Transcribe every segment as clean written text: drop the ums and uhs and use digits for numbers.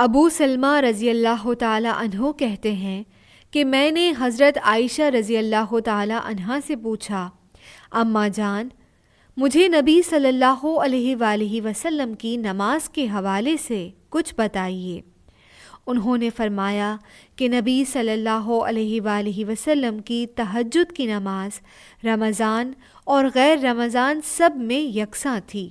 ابو سلمہ رضی اللہ تعالی عنہ کہتے ہیں کہ میں نے حضرت عائشہ رضی اللہ تعالی عنہا سے پوچھا، اماں جان، مجھے نبی صلی اللہ علیہ وآلہ وسلم کی نماز کے حوالے سے کچھ بتائیے۔ انہوں نے فرمایا کہ نبی صلی اللہ علیہ وآلہ وسلم کی تہجد کی نماز رمضان اور غیر رمضان سب میں یکساں تھی،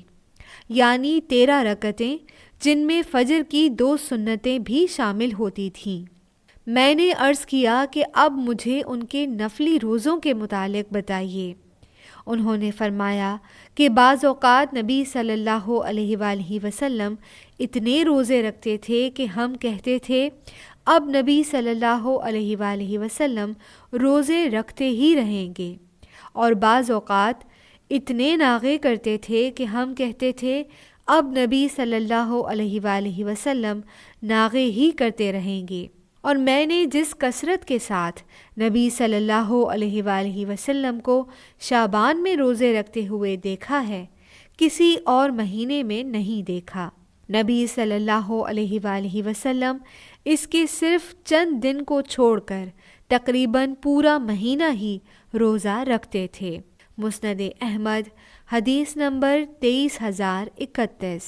یعنی 13 رکعتیں، جن میں فجر کی 2 سنتیں بھی شامل ہوتی تھیں۔ میں نے عرض کیا کہ اب مجھے ان کے نفلی روزوں کے متعلق بتائیے۔ انہوں نے فرمایا کہ بعض اوقات نبی صلی اللہ علیہ وآلہ وسلم اتنے روزے رکھتے تھے کہ ہم کہتے تھے اب نبی صلی اللہ علیہ وآلہ وسلم روزے رکھتے ہی رہیں گے، اور بعض اوقات اتنے ناغے کرتے تھے کہ ہم کہتے تھے اب نبی صلی اللہ علیہ وآلہ وسلم ناغے ہی کرتے رہیں گے۔ اور میں نے جس کثرت کے ساتھ نبی صلی اللہ علیہ وآلہ وسلم کو شعبان میں روزے رکھتے ہوئے دیکھا ہے، کسی اور مہینے میں نہیں دیکھا۔ نبی صلی اللہ علیہ وآلہ وسلم اس کے صرف چند دن کو چھوڑ کر تقریباً پورا مہینہ ہی روزہ رکھتے تھے۔ مسند احمد، حدیث نمبر 23031۔